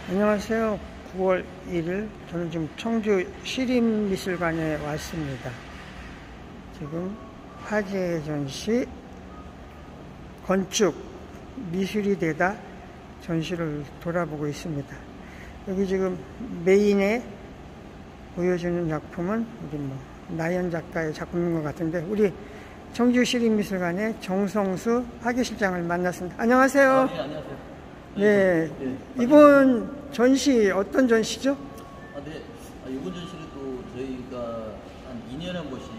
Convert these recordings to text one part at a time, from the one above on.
안녕하세요. 9월 1일 저는 지금 청주 시립미술관에 왔습니다. 지금 화재 전시 건축 미술이 되다 전시를 돌아보고 있습니다. 여기 지금 메인에 보여주는 작품은 우리 나연 작가의 작품인 것 같은데, 우리 청주 시립미술관의 정성수 화계실장을 만났습니다. 안녕하세요. 네, 안녕하세요. 네, 이번 전시 어떤 전시죠? 네. 이번 전시는 또 저희가 한 2년에 한 번씩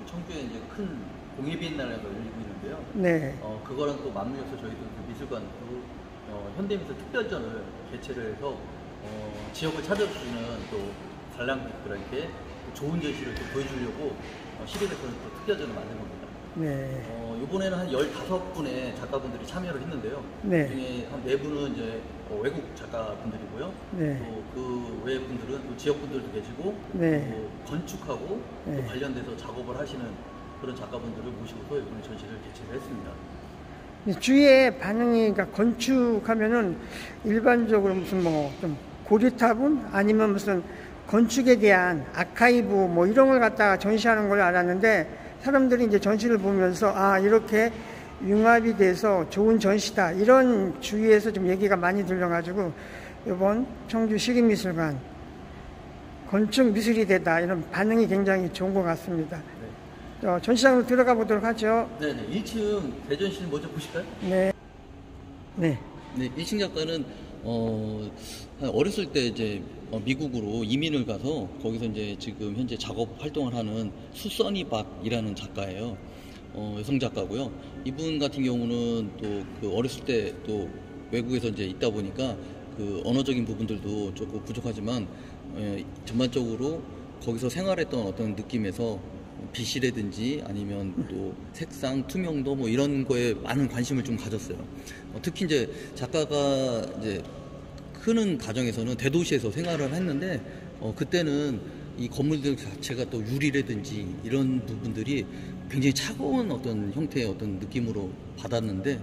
청주에 이제 큰 공예비엔날레가 열리고 있는데요. 네. 그거랑 또 맞물려서 저희도 그 미술관도 현대미술 특별전을 개최를 해서 지역을 찾아주시는 또 관람객들에게 좋은 전시를 또 보여주려고 시립에서는 또 특별전을 만든 겁니다. 네. 이번에는 한 15분의 작가분들이 참여를 했는데요. 네. 그중에 한 4분은 이제 외국 작가분들이고요. 네. 또 그 외 분들은 또 지역분들도 계시고, 네. 또 건축하고 네. 또 관련돼서 작업을 하시는 그런 작가분들을 모시고서 이번에 전시를 개최를 했습니다. 주위의 반응이, 그러니까 건축하면은 일반적으로 무슨 좀 고리타분 아니면 무슨 건축에 대한 아카이브 이런 걸 갖다가 전시하는 걸 알았는데, 사람들이 이제 전시를 보면서 이렇게 융합이 돼서 좋은 전시다, 이런 주위에서 좀 얘기가 많이 들려가지고 이번 청주 시립미술관 건축 미술이 되다, 이런 반응이 굉장히 좋은 것 같습니다. 네. 전시장으로 들어가 보도록 하죠. 네네. 1층 대전시를 먼저 보실까요? 네. 네. 네. 1층 작가는 어렸을 때 이제 미국으로 이민을 가서 거기서 이제 지금 현재 작업 활동을 하는 수써니박이라는 작가예요. 여성 작가고요. 이분 같은 경우는 또 그 어렸을 때 또 외국에서 이제 있다 보니까 그 언어적인 부분들도 조금 부족하지만 전반적으로 거기서 생활했던 어떤 느낌에서 빛이라든지 아니면 또 색상, 투명도 이런 거에 많은 관심을 좀 가졌어요. 특히 이제 작가가 이제 크는 가정에서는 대도시에서 생활을 했는데, 그때는 이 건물들 자체가 또 유리라든지 이런 부분들이 굉장히 차가운 어떤 형태의 어떤 느낌으로 받았는데,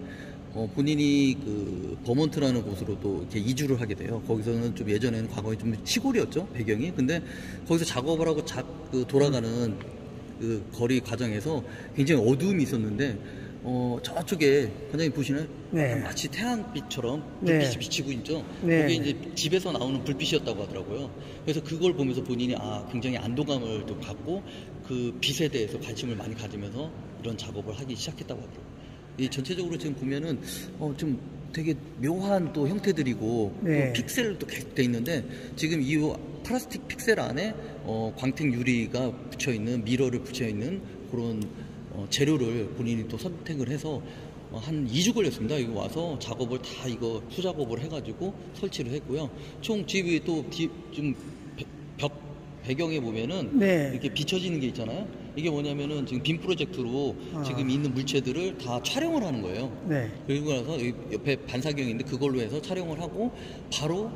본인이 그 버몬트라는 곳으로 또 이렇게 이주를 하게 돼요. 거기서는 좀 예전에는 과거에 좀 시골이었죠, 배경이. 근데 거기서 작업을 하고 돌아가는 그 거리 과정에서 굉장히 어두움이 있었는데, 저쪽에 관장님 보시나요? 네. 마치 태양빛처럼 불빛이 네. 비치고 있죠. 네. 그게 이제 집에서 나오는 불빛이었다고 하더라고요. 그래서 그걸 보면서 본인이 굉장히 안도감을 또 갖고 그 빛에 대해서 관심을 많이 가지면서 이런 작업을 하기 시작했다고 하더라고요. 이 전체적으로 지금 보면은 좀 되게 묘한 또 형태들이고, 네. 또 픽셀도 계속 돼 있는데, 지금 이 플라스틱 픽셀 안에 광택 유리가 붙여 있는, 미러를 붙여 있는 그런 재료를 본인이 또 선택을 해서 한 2주 걸렸습니다. 이거 와서 작업을 다 이거 수작업을 해가지고 설치를 했고요. 총 집이 또 좀 벽 배경에 보면은 네. 이렇게 비춰지는 게 있잖아요. 이게 뭐냐면은 지금 빔 프로젝트로 지금 있는 물체들을 다 촬영을 하는 거예요. 네. 그리고 나서 옆에 반사경인데 그걸로 해서 촬영을 하고 바로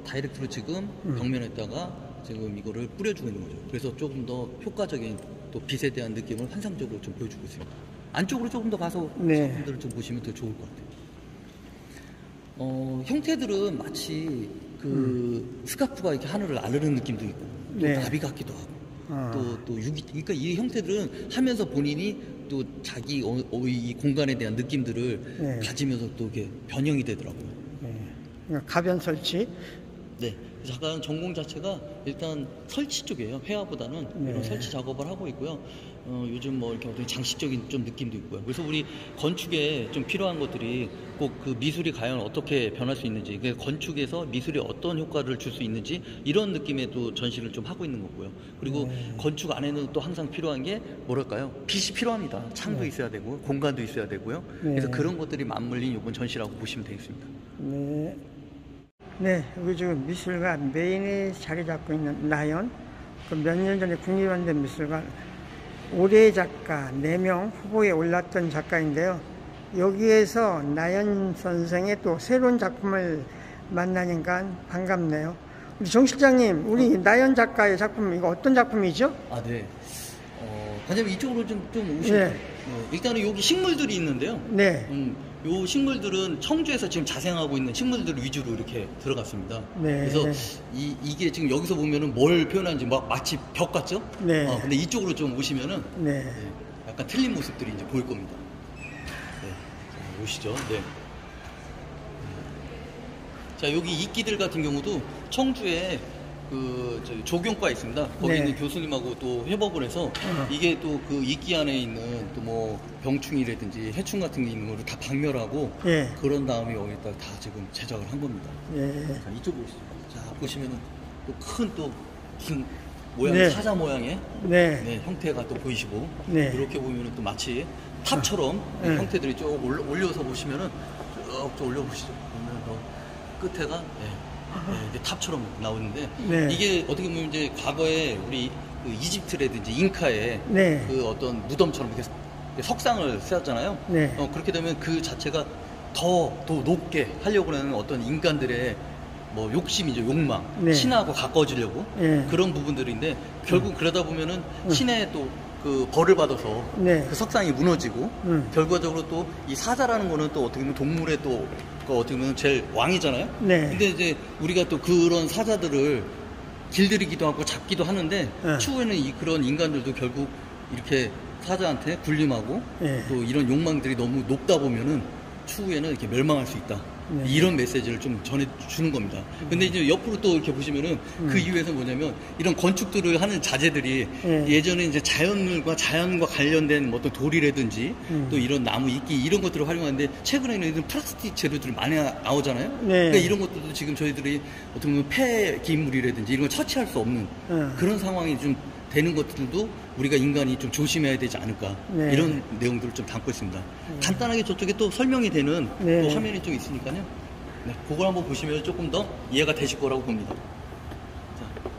다이렉트로 지금 벽면에다가 지금 이거를 뿌려주고 있는 거죠. 그래서 조금 더 효과적인 또 빛에 대한 느낌을 환상적으로 좀 보여주고 있습니다. 안쪽으로 조금 더 가서 네. 작품들을 좀 보시면 더 좋을 것 같아요. 형태들은 마치 그 스카프가 이렇게 하늘을 나르는 느낌도 있고, 또 네. 나비 같기도 하고, 그러니까 이 형태들은 하면서 본인이 또 자기 이 공간에 대한 느낌들을 네. 가지면서 또 이게 변형이 되더라고요. 네. 그러니까 가변 설치. 네. 작가는 전공 자체가 일단 설치 쪽이에요. 회화보다는. 네. 이런 설치 작업을 하고 있고요. 요즘 이렇게 어떤 장식적인 좀 느낌도 있고요. 그래서 우리 건축에 좀 필요한 것들이 꼭 그 미술이 과연 어떻게 변할 수 있는지, 건축에서 미술이 어떤 효과를 줄 수 있는지, 이런 느낌의 또 전시를 좀 하고 있는 거고요. 그리고 건축 안에는 또 항상 필요한 게 뭐랄까요? 빛이 필요합니다. 창도 있어야 되고 공간도 있어야 되고요. 그래서 그런 것들이 맞물린 이번 전시라고 보시면 되겠습니다. 네. 네, 여기 지금 미술관 메인에 자리 잡고 있는 나연, 몇 년 전에 국립현대미술관 올해의 작가 4명 후보에 올랐던 작가인데요. 여기에서 나연 선생의 또 새로운 작품을 만나니까 반갑네요. 우리 정 실장님, 우리 나연 작가의 작품, 이거 어떤 작품이죠? 네. 관장님 이쪽으로 좀 오시죠. 네. 일단은 여기 식물들이 있는데요. 네. 요 식물들은 청주에서 지금 자생하고 있는 식물들 위주로 이렇게 들어갔습니다. 네. 그래서 이게 지금 여기서 보면은 뭘 표현하는지 마치 벽 같죠? 네. 근데 이쪽으로 좀 오시면은 네. 네, 약간 틀린 모습들이 이제 보일 겁니다. 네. 자, 보시죠. 네. 자, 여기 이끼들 같은 경우도 청주에 저희 조경과 있습니다. 거기 네. 있는 교수님하고 또 협업을 해서 이게 또 그 이끼 안에 있는 또 뭐 병충이라든지 해충 같은 게 있는 거를 다 박멸하고 예. 그런 다음에 여기다 다 지금 제작을 한 겁니다. 예. 자, 이쪽 보시죠. 자, 보시면은 또 큰 또 무슨 모양, 네. 사자 모양의 네. 네, 형태가 또 보이시고 네. 이렇게 보면은 또 마치 탑처럼 네. 형태들이 쭉 올려서 보시면은 쭉 올려보시죠. 보면 끝에가 이제 탑처럼 나오는데 네. 이게 어떻게 보면 이제 과거에 우리 그 이집트라든지 잉카의 네. 그 어떤 무덤처럼 이렇게 석상을 세웠잖아요. 네. 그렇게 되면 그 자체가 더 높게 하려고 하는 어떤 인간들의 뭐 욕심이죠, 욕망, 네. 신하고 가까워지려고 네. 그런 부분들인데 결국 그러다 보면은 신의 또 그 벌을 받아서 네. 그 석상이 무너지고 결과적으로 또 이 사자라는 거는 또 어떻게 보면 동물의 또 그 어떻게 보면 제일 왕이잖아요. 네. 근데 이제 우리가 또 그런 사자들을 길들이기도 하고 잡기도 하는데 네. 추후에는 그런 인간들도 결국 이렇게 사자한테 군림하고 네. 또 이런 욕망들이 너무 높다 보면은 추후에는 이렇게 멸망할 수 있다. 네. 이런 메시지를 좀 전해주는 겁니다. 근데 이제 옆으로 또 이렇게 보시면은 그 이유에서 뭐냐면 이런 건축들을 하는 자재들이 예전에 이제 자연과 관련된 뭐 어떤 돌이라든지 또 이런 나무 이끼 이런 것들을 활용하는데 최근에는 이런 플라스틱 재료들이 많이 나오잖아요. 네. 그러니까 이런 것들도 지금 저희들이 어떻게 보면 폐기물이라든지 이런 걸 처치할 수 없는 그런 상황이 좀 되는 것들도 우리가 인간이 좀 조심해야 되지 않을까 네. 이런 내용들을 좀 담고 있습니다. 간단하게 저쪽에 또 설명이 되는 네. 또 화면이 좀 있으니까요. 네, 그걸 한번 보시면 조금 더 이해가 되실 거라고 봅니다. 자,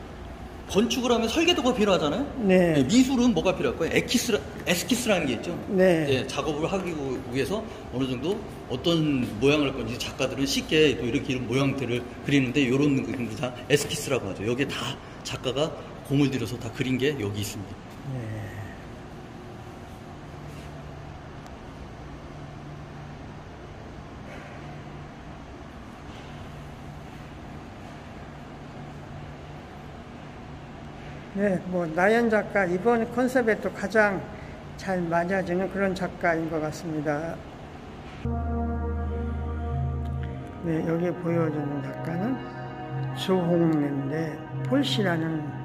건축을 하면 설계도가 필요하잖아요. 네. 네, 미술은 뭐가 필요할까요? 에스키스라는 게 있죠. 네. 네, 작업을 하기 위해서 어느 정도 어떤 모양을 할 건지 작가들은 쉽게 또 이렇게 이런 모양들을 그리는데 이런 것들 다 에스키스라고 하죠. 여기에 다 작가가 공을 들여서 다 그린 게 여기 있습니다. 네, 뭐 나연 작가 이번 컨셉에 또 가장 잘 맞아지는 그런 작가인 것 같습니다. 네, 여기 보여주는 작가는 조홍래인데 폴시라는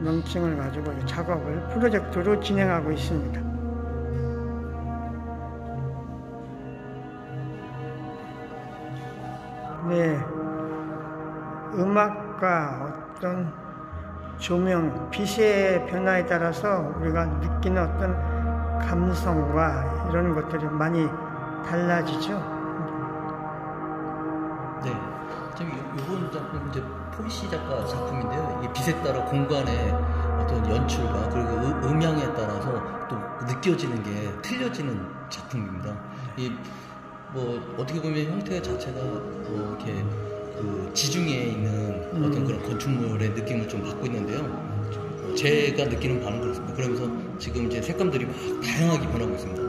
명칭을 가지고 이 작업을 프로젝트로 진행하고 있습니다. 네, 음악과 어떤 조명, 빛의 변화에 따라서 우리가 느끼는 어떤 감성과 이런 것들이 많이 달라지죠. 네, 지금 이번 작품 이제 폴시 작가 작품인데요. 이 빛에 따라 공간의 어떤 연출과 그리고 음향에 따라서 또 느껴지는 게 틀려지는 작품입니다. 이 뭐 어떻게 보면 형태 자체가 뭐 이렇게 그 지중해에 있는 어떤 그런 건축물의 느낌을 좀 받고 있는데요. 제가 느끼는 바는 그렇습니다. 그러면서 지금 이제 색감들이 막 다양하게 변하고 있습니다.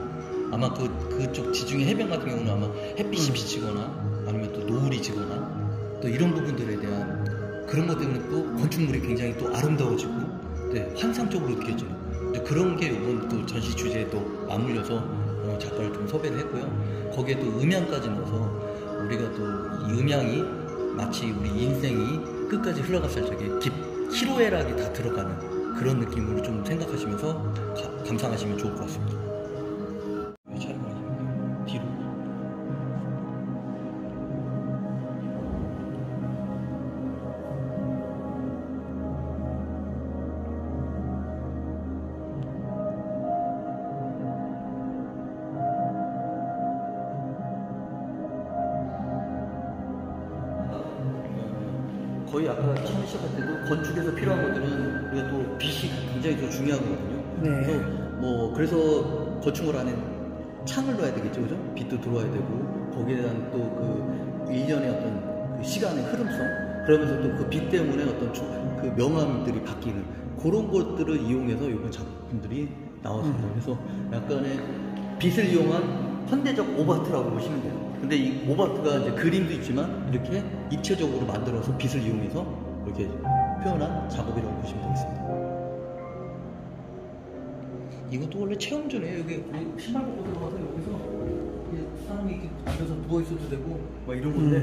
아마 그쪽 지중해 해변 같은 경우는 아마 햇빛이 비치거나 아니면 또 노을이 지거나 또 이런 부분들에 대한 그런 것 때문에 또 건축물이 굉장히 또 아름다워지고 네, 환상적으로 느껴져요. 그런 게 이번 또 전시 주제에 또 맞물려서 작가를 좀 섭외를 했고요. 거기에 또 음향까지 넣어서 우리가 또 이 음향이 마치 우리 인생이 끝까지 흘러갔을 적에 희로애락이 다 들어가는 그런 느낌으로 좀 생각하시면서 감상하시면 좋을 것 같습니다. 촬영을 하시면 뒤로. 거의 아까 처음 시작할 때도 건축에서 필요한 것들은 우리가 또 빛이 굉장히 좀 중요하거든요. 네. 그래서 건축물 안에 창을 넣어야 되겠죠, 그죠? 빛도 들어와야 되고 거기에 대한 또 그 일련의 어떤 그 시간의 흐름성, 그러면서 또 그 빛 때문에 어떤 그 명암들이 바뀌는 그런 것들을 이용해서 이번 작품들이 나왔습니다. 그래서 약간의 빛을 이용한 현대적 오바트라고 보시면 돼요. 근데 이 오바트가 이제 그림도 있지만 이렇게 입체적으로 만들어서 빛을 이용해서 이렇게 표현한 작업이라고 보시면 되겠습니다. 이것도 원래 체험전이에요. 여기 신발 벗고 들어가서 여기서 사람이 이렇게 앉아서 누워 있어도 되고 막 이런 건데.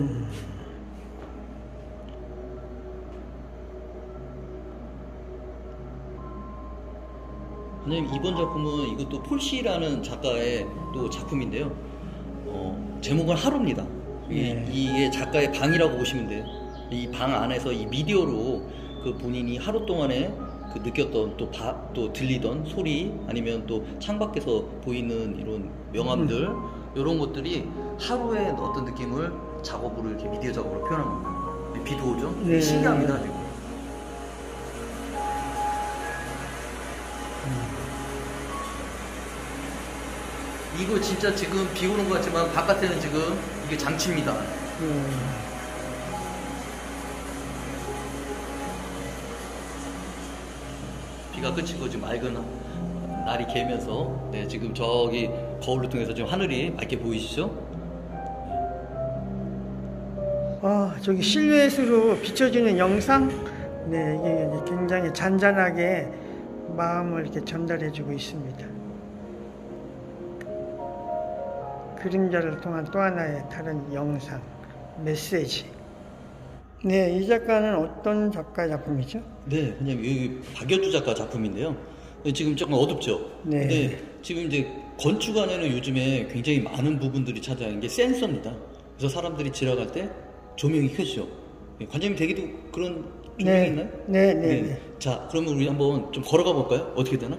선생님, 이번 작품은 이것도 폴시라는 작가의 또 작품인데요. 제목은 하루입니다. 이게 작가의 방이라고 보시면 돼요. 이 방 안에서 이 미디어로 그 본인이 하루 동안에 그 느꼈던 또 들리던 소리 아니면 또 창밖에서 보이는 이런 명암들 이런 것들이 하루의 어떤 느낌을 작업으로 이렇게 미디어 작업으로 표현한 겁니다. 비도 오죠? 네. 신기합니다, 지금. 이거 진짜 지금 비 오는 것 같지만 바깥에는 지금 이게 장치입니다. 비가 그치고 지금 맑은 날이 개면서 네, 지금 저기 거울을 통해서 지금 하늘이 맑게 보이시죠? 저기 실루엣으로 비춰지는 영상, 네, 이게 이제 굉장히 잔잔하게 마음을 이렇게 전달해주고 있습니다. 그림자를 통한 또 하나의 다른 영상, 메시지. 네, 이 작가는 어떤 작가의 작품이죠? 네, 그냥 여기 박여주 작가 작품인데요. 지금 조금 어둡죠? 네. 근데 지금 이제 건축 안에는 요즘에 굉장히 많은 부분들이 차지하는 게 센서입니다. 그래서 사람들이 지나갈 때 조명이 켜지죠. 관장님 댁에도 그런 조명이 있나요? 네. 자, 그러면 우리 한번 좀 걸어가 볼까요? 어떻게 되나?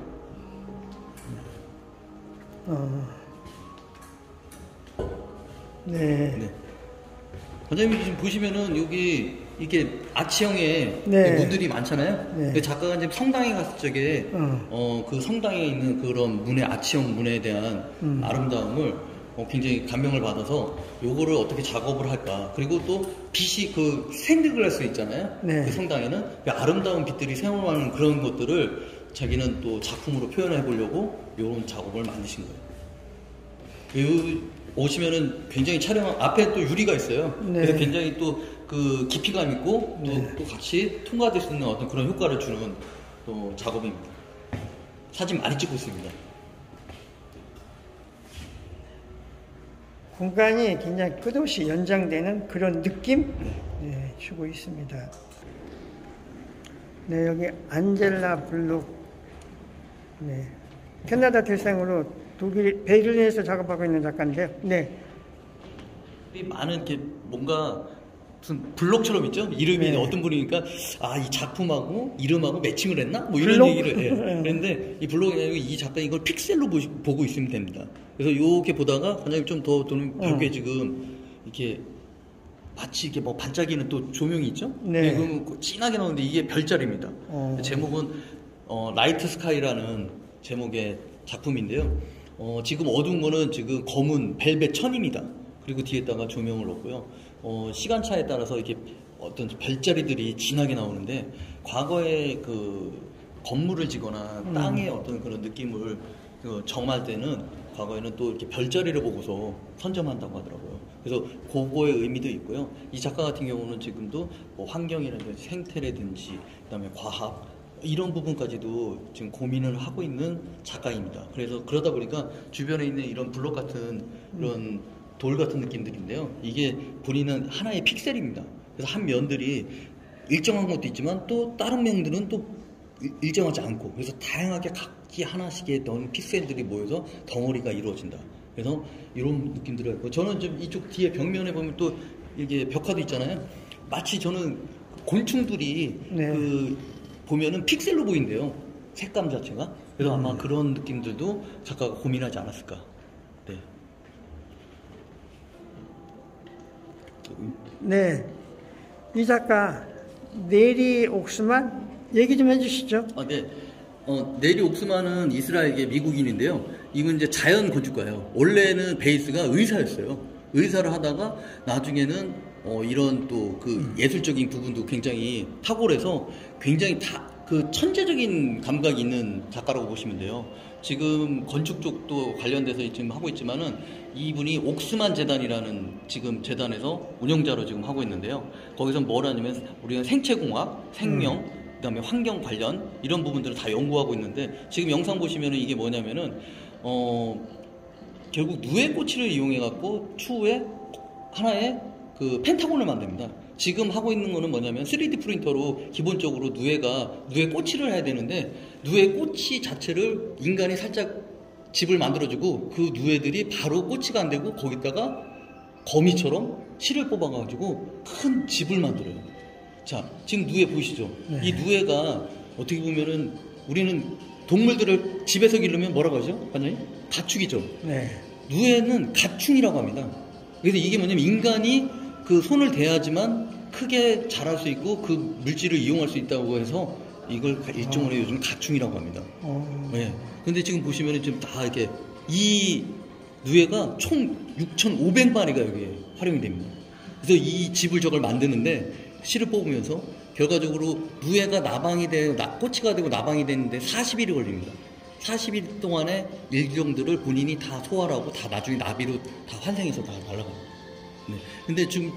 네. 관장님 지금 보시면은 여기 이게 아치형의 네. 문들이 많잖아요. 네. 작가가 이제 성당에 갔을 적에 그 성당에 있는 그런 문의 아치형 문에 대한 아름다움을 굉장히 감명을 받아서 요거를 어떻게 작업을 할까. 그리고 또 빛이 그 생득글라스 있잖아요. 네. 그 성당에는 그 아름다운 빛들이 새어나오는 그런 것들을 자기는 또 작품으로 표현해 보려고 요런 작업을 만드신 거예요. 오시면은 굉장히 촬영 앞에 또 유리가 있어요. 네. 그래서 굉장히 또 그 깊이감 있고 또 같이 통과될 수 있는 어떤 그런 효과를 주는 또 작업입니다. 사진 많이 찍고 있습니다. 공간이 굉장히 끝없이 연장되는 그런 느낌 주고 있습니다. 네, 여기 안젤라 블록, 네, 캐나다 태생으로 독일 베를린에서 작업하고 있는 작가인데요. 네. 많은 이렇게 뭔가 무슨 블록처럼 있죠? 이름이 어떤 분이니까 이 작품하고 이름하고 매칭을 했나? 뭐 이런 블록? 얘기를 해요. 그런데 이 블록이 아니고 이 작가 이걸 픽셀로 보고 있으면 됩니다. 그래서 이렇게 보다가 관장님 좀 더 도는 벽에 지금 이렇게 마치 이렇게 뭐 반짝이는 또 조명이 있죠? 네. 그러면 진하게 나오는데 이게 별자리입니다. 제목은 라이트 스카이라는 제목의 작품인데요. 지금 어두운 거는 지금 검은 벨벳 천입니다. 그리고 뒤에다가 조명을 넣고요. 시간차에 따라서 이렇게 어떤 별자리들이 진하게 나오는데 과거에 그 건물을 지거나 땅의 어떤 그런 느낌을 정할 때는 과거에는 또 이렇게 별자리를 보고서 선점한다고 하더라고요. 그래서 그거의 의미도 있고요. 이 작가 같은 경우는 지금도 뭐 환경이라든지 생태라든지 그다음에 과학 이런 부분까지도 지금 고민을 하고 있는 작가입니다. 그래서 그러다 보니까 주변에 있는 이런 블록 같은 이런 돌 같은 느낌들인데요. 이게 본인은 하나의 픽셀입니다. 그래서 한 면들이 일정한 것도 있지만 또 다른 면들은 또 일정하지 않고 그래서 다양하게 각기 하나씩의 넣은 픽셀들이 모여서 덩어리가 이루어진다. 그래서 이런 느낌들을 하고 저는 좀 이쪽 뒤에 벽면에 보면 또 이게 벽화도 있잖아요. 마치 저는 곤충들이 그 보면은 픽셀로 보인대요. 색감 자체가. 그래서 아마 그런 느낌들도 작가가 고민하지 않았을까. 네. 네. 이 작가 네리 옥스만 얘기 좀 해주시죠. 네. 네리 옥스만은 이스라엘계 미국인인데요. 이분 이제 자연 건축가예요. 원래는 베이스가 의사였어요. 의사를 하다가 나중에는 이런 또 그 예술적인 부분도 굉장히 탁월해서 굉장히 그 천재적인 감각이 있는 작가라고 보시면 돼요. 지금 건축 쪽도 관련돼서 지금 하고 있지만은 이분이 옥스만 재단이라는 지금 재단에서 운영자로 지금 하고 있는데요. 거기서 뭘 하냐면 우리가 생체공학, 생명, 그다음에 환경 관련 이런 부분들을 다 연구하고 있는데 지금 영상 보시면은 이게 뭐냐면은 결국 누에꽃을 이용해 갖고 추후에 하나의 그 펜타곤을 만듭니다. 지금 하고 있는 거는 뭐냐면 3D 프린터로 기본적으로 누에 꼬치를 해야 되는데 누에 꼬치 자체를 인간이 살짝 집을 만들어주고 그 누에들이 바로 꼬치가 안 되고 거기다가 거미처럼 실을 뽑아가지고 큰 집을 만들어요. 자, 지금 누에 보이시죠? 네. 이 누에가 어떻게 보면은 우리는 동물들을 집에서 기르면 뭐라고 하죠? 반장님? 가축이죠. 네. 누에는 가축이라고 합니다. 그래서 이게 뭐냐면 인간이 그 손을 대야지만 크게 자랄 수 있고 그 물질을 이용할 수 있다고 해서 이걸 일종으로 요즘 가축이라고 합니다. 네. 근데 지금 보시면은 지금 다 이렇게 이 누에가 총 6,500마리가 여기에 활용이 됩니다. 그래서 이 집을 저걸 만드는데 실을 뽑으면서 결과적으로 누에가 꼬치가 되고 나방이 되는데 40일이 걸립니다. 40일 동안의 일정들을 본인이 다 소화를 하고 다 나중에 나비로 다 환생해서 다 날아갑니다. 네. 근데 지금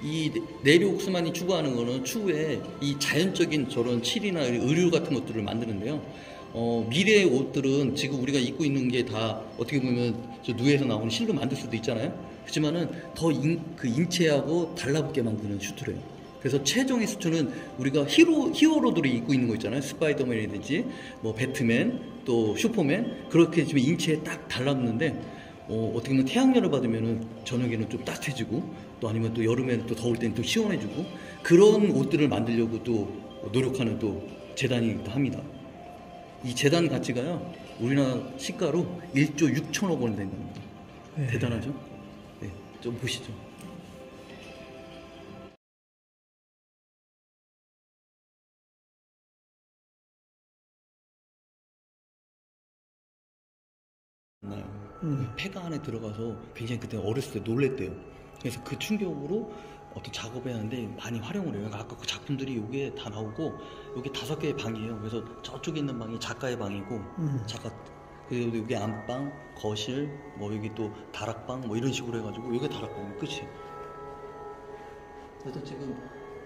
이 내리옥스만이 추구하는 거는 추후에 이 자연적인 저런 칠이나 의류 같은 것들을 만드는데요. 미래의 옷들은 지금 우리가 입고 있는 게 다 어떻게 보면 저 누에에서 나오는 실로 만들 수도 있잖아요. 그렇지만은 더 그 인체하고 달라붙게 만드는 슈트래요. 그래서 최종의 수트는 우리가 히어로들이 입고 있는 거 있잖아요. 스파이더맨이든지 뭐 배트맨 또 슈퍼맨 그렇게 지금 인체에 딱 달라붙는데 어떻게 보면 태양열을 받으면은 저녁에는 좀 따뜻해지고 또 아니면 또 여름에는 또 더울 때는 또 시원해지고 그런 옷들을 만들려고 또 노력하는 또 재단이기도 합니다. 이 재단 가치가요 우리나라 시가로 1조 6천억 원 된 겁니다. 네. 대단하죠? 네, 좀 보시죠. 폐가 안에 들어가서 굉장히 그때 어렸을 때 놀랬대요. 그래서 그 충격으로 어떤 작업을 하는데 많이 활용을 해요. 아까 그 작품들이 여기에 다 나오고 여기 5개의 방이에요. 그래서 저쪽에 있는 방이 작가의 방이고 작가 그리고 여기 안방, 거실, 뭐 여기 또 다락방 뭐 이런 식으로 해가지고 여기 다락방이 끝이에요. 그래서 지금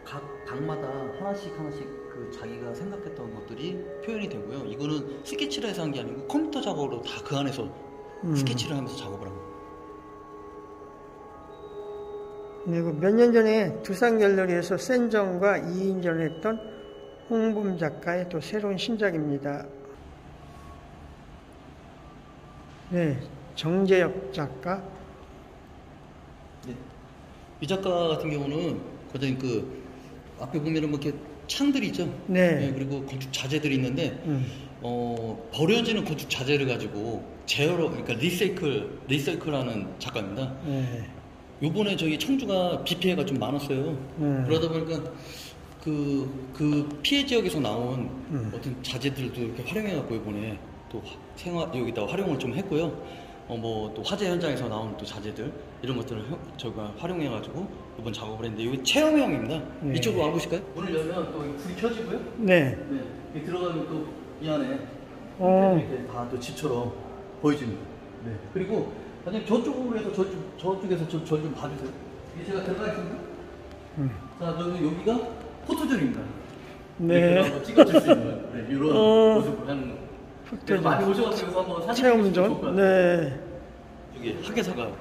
각 방마다 하나씩 그 자기가 생각했던 것들이 표현이 되고요. 이거는 스케치를 해서 한 게 아니고 컴퓨터 작업으로 다 그 안에서 스케치를 하면서 작업을 합니다. 그리고 몇 년 전에 두산갤러리에서 센정과 2인전을 했던 홍범 작가의 또 새로운 신작입니다. 네, 정재엽 작가. 네. 이 작가 같은 경우는 거진 그 앞에 보면은 뭐 이렇게 창들이 있죠. 네. 네. 그리고 건축 자재들이 있는데 버려지는 건축 자재를 가지고 그러니까 리사이클하는 작가입니다. 네. 요번에 저희 청주가 비 피해가 좀 많았어요. 그러다 보니까 그 피해 지역에서 나온 어떤 자재들도 이렇게 활용해갖고 이번에 또 여기다 활용을 좀 했고요. 뭐 또 화재 현장에서 나온 또 자재들 이런 것들을 저희가 활용해가지고 이번 작업을 했는데 여기 체험형입니다. 네. 이쪽으로 와보실까요? 문을 열면 또 불이 켜지고요. 네. 네. 들어가면 또 이 안에 이렇게 다 또 집처럼 보여집니다. 네. 그리고 선생님 저쪽으로 해서 저쪽에서 저 좀 봐주세요. 이게 제가 들어가 있습니다. 자, 여기가 포토존입니다. 네. 한번 찍어줄 수 있는 네, 이런 모습을 하는. 많이 오셔가지고 한번 사진 체험존. 네. 여기 학예사가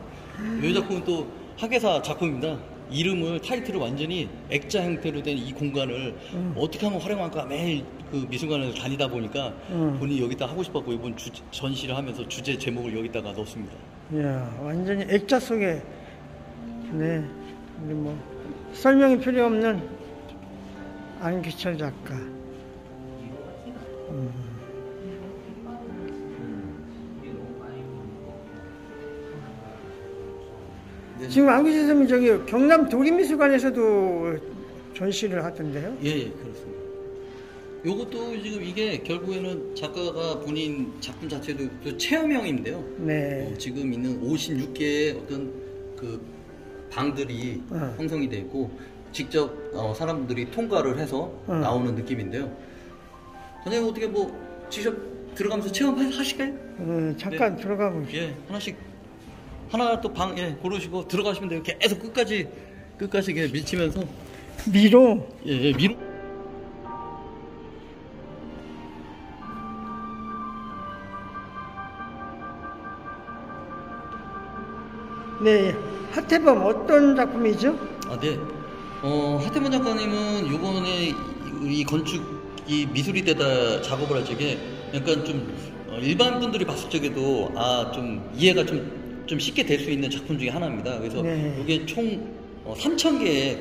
이 작품은 또 학예사 작품입니다. 이름을 타이틀을 완전히 액자 형태로 된 이 공간을 어떻게 하면 활용할까 매일 그 미술관을 다니다 보니까 본인이 여기다 하고 싶었고 이번 전시를 하면서 주제 제목을 여기다가 넣었습니다. 이야, 완전히 액자 속에 네, 우리 뭐 설명이 필요 없는 안기철 작가. 지금 안기철 선생님 저기 경남 도림미술관에서도 전시를 하던데요? 예, 그렇습니다. 요것도 지금 이게 결국에는 작가가 본인 작품 자체도 체험형인데요. 네. 지금 있는 56개의 어떤 그 방들이 형성이 되어 있고 직접 사람들이 통과를 해서 나오는 느낌인데요. 선생님 어떻게 뭐 직접 들어가면서 체험하실까요? 잠깐 들어가 보시죠. 예, 하나 또 방, 예, 고르시고 들어가시면 돼요. 계속 끝까지 이렇게 밀치면서. 미로. 예, 미로. 네, 하태범 어떤 작품이죠? 아, 네. 하태범 작가님은 요번에 이 건축, 이 미술이대다 작업을 할 적에 약간 좀, 일반 분들이 봤을 적에도, 좀 이해가 좀 쉽게 될 수 있는 작품 중에 하나입니다. 그래서 네. 이게 총 3,000개의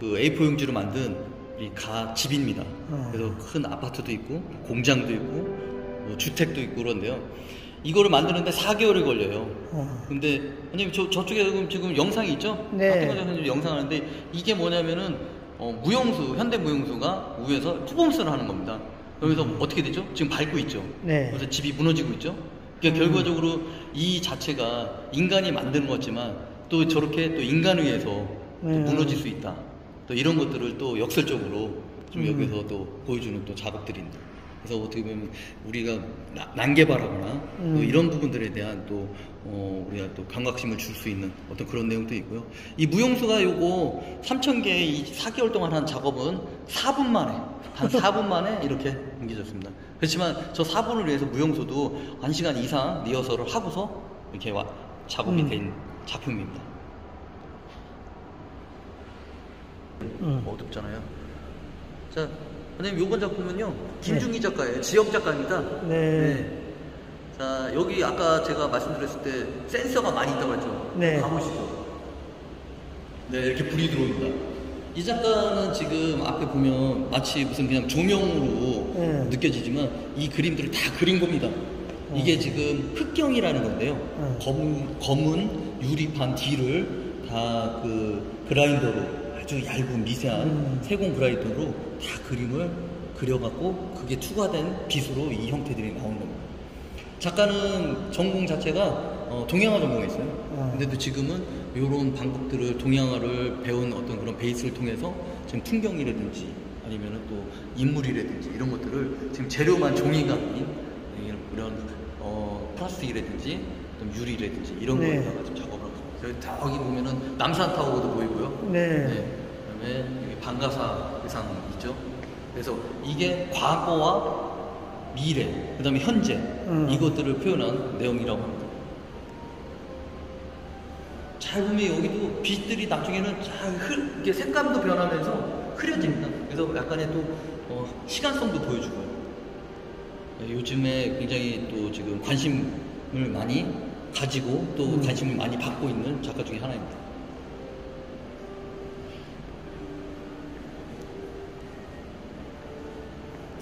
그 A4 용지로 만든 이 집입니다. 그래서 큰 아파트도 있고, 공장도 있고, 주택도 있고 그런데요. 이거를 만드는데 4개월이 걸려요. 근데, 선생님, 저쪽에 지금 영상이 있죠? 네. 박태만 선생님 영상 하는데, 이게 뭐냐면은, 현대 무용수가 위에서 퍼포먼스를 하는 겁니다. 그래서 어떻게 되죠? 지금 밟고 있죠? 네. 그래서 집이 무너지고 있죠? 그러니까 결과적으로 이 자체가 인간이 만드는 거지만, 또 저렇게 또 인간에 의해서 또 무너질 수 있다. 또 이런 것들을 또 역설적으로 좀 여기서 또 보여주는 또 작업들입니다. 그래서 어떻게 보면 우리가 난개발하거나 또 이런 부분들에 대한 또 우리가 또 경각심을 줄 수 있는 어떤 그런 내용도 있고요. 이 무용수가 요거 3,000개의 이 4개월 동안 한 작업은 4분 만에 단 4분 만에 이렇게 옮겨졌습니다. 그렇지만 저 4분을 위해서 무용수도 1시간 이상 리허설을 하고서 이렇게 작업이 된 작품입니다. 어둡잖아요. 자, 선생님, 요번 작품은요, 김중기 작가예요. 지역 작가입니다. 네. 자, 여기 아까 제가 말씀드렸을 때 센서가 많이 있다고 했죠. 네. 가보시죠. 네, 이렇게 불이 들어옵니다. 이 작가는 지금 앞에 보면 마치 무슨 그냥 조명으로 느껴지지만 이 그림들을 다 그린 겁니다. 이게 지금 흑경이라는 건데요. 검은 유리판 뒤를 다 그 그라인더로 아주 얇은 미세한 세공 그라인더로 다 그림을 그려갖고 그게 투과된 빗으로 이 형태들이 나오는 겁니다. 작가는 전공 자체가 동양화 전공했어요. 근데도 지금은 이런 방법들을 동양화를 배운 어떤 그런 베이스를 통해서 지금 풍경이라든지 아니면 또 인물이라든지 이런 것들을 지금 재료만 종이가 아닌 이런 플라스틱이라든지 유리라든지 이런 거에다가 좀 작업을 하고 있습니다. 저기 보면은 남산타워도 보이고요. 네. 그다음에 여기 방가사 의상 있죠. 그래서 이게 과거와 미래, 그다음에 현재 이것들을 표현한 내용이라고 합니다. 잘 보면 여기도 빛들이 나중에는 이게 색감도 변하면서 흐려집니다. 그래서 약간의 또 시간성도 보여주고요. 요즘에 굉장히 또 지금 관심을 많이 가지고 또 관심을 많이 받고 있는 작가 중에 하나입니다.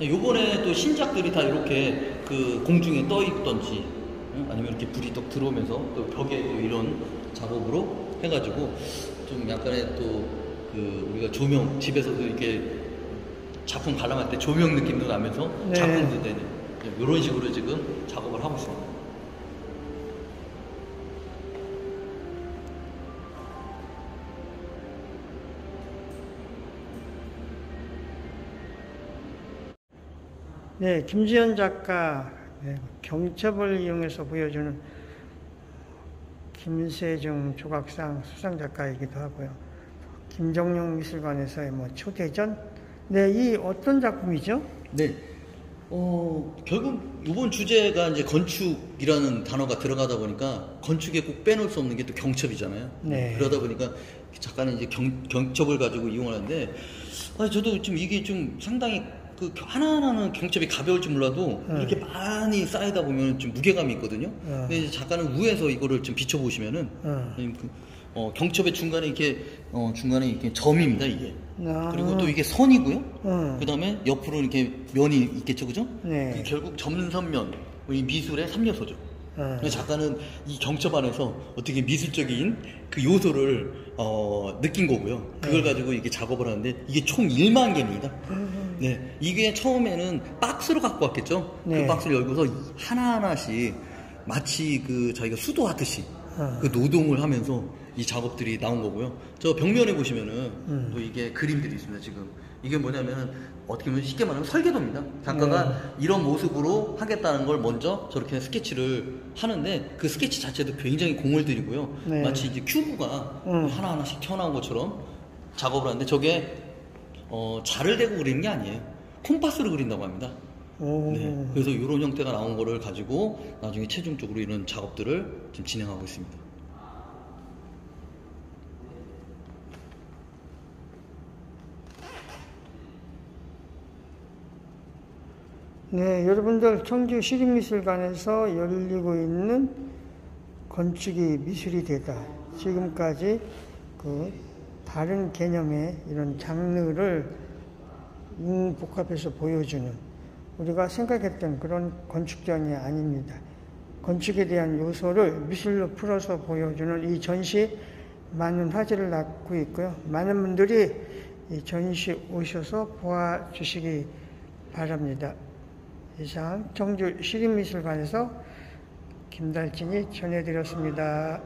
요번에 또 신작들이 다 이렇게 그 공중에 떠 있던지 아니면 이렇게 불이 떡 들어오면서 또 벽에 또 이런 작업으로 해가지고 좀 약간의 또 그 우리가 조명 집에서도 이렇게 작품 관람할 때 조명 느낌도 나면서 작품도 되는 이런 식으로 지금 작업을 하고 있습니다. 네, 김지현 작가 경첩을 이용해서 보여주는 김세중 조각상 수상 작가이기도 하고요. 김정용 미술관에서의 초대전. 네, 이 어떤 작품이죠? 네, 결국 이번 주제가 이제 건축이라는 단어가 들어가다 보니까 건축에 꼭 빼놓을 수 없는 게 또 경첩이잖아요. 네. 그러다 보니까 작가는 이제 경첩을 가지고 이용하는데, 저도 좀 이게 좀 상당히 그 하나하나는 경첩이 가벼울지 몰라도 이렇게 많이 쌓이다 보면 좀 무게감이 있거든요. 근데 이제 작가는 위에서 이거를 좀 비춰보시면은 경첩의 중간에 이렇게 점입니다 이게. 그리고 또 이게 선이고요. 그 다음에 옆으로 이렇게 면이 있겠죠, 그죠? 네. 이게 결국 점선면 이 미술의 3요소죠. 근데 작가는 이 경첩 안에서 어떻게 미술적인 그 요소를 느낀 거고요. 그걸 가지고 이게 작업을 하는데 이게 총 1만 개입니다. 네, 이게 처음에는 박스로 갖고 왔겠죠. 그 박스를 열고서 하나하나씩 마치 그 자기가 수도하듯이 그 노동을 하면서 이 작업들이 나온 거고요. 저 벽면에 보시면은 또 이게 그림들이 있습니다. 지금 이게 뭐냐면 어떻게 보면 쉽게 말하면 설계도입니다. 작가가 이런 모습으로 하겠다는 걸 먼저 저렇게 스케치를 하는데 그 스케치 자체도 굉장히 공을 들이고요. 네. 마치 이제 큐브가 하나하나씩 튀어나온 것처럼 작업을 하는데 저게 자를 대고 그리는 게 아니에요. 콤파스로 그린다고 합니다. 네. 그래서 이런 형태가 나온 거를 가지고 나중에 최종적으로 이런 작업들을 지금 진행하고 있습니다. 네, 여러분들 청주 시립미술관에서 열리고 있는 건축이 미술이 되다. 지금까지 그 다른 개념의 이런 장르를 복합해서 보여주는 우리가 생각했던 그런 건축전이 아닙니다. 건축에 대한 요소를 미술로 풀어서 보여주는 이 전시 많은 화제를 낳고 있고요. 많은 분들이 이 전시 오셔서 보아주시기 바랍니다. 이상 청주 시립미술관에서 김달진이 전해드렸습니다.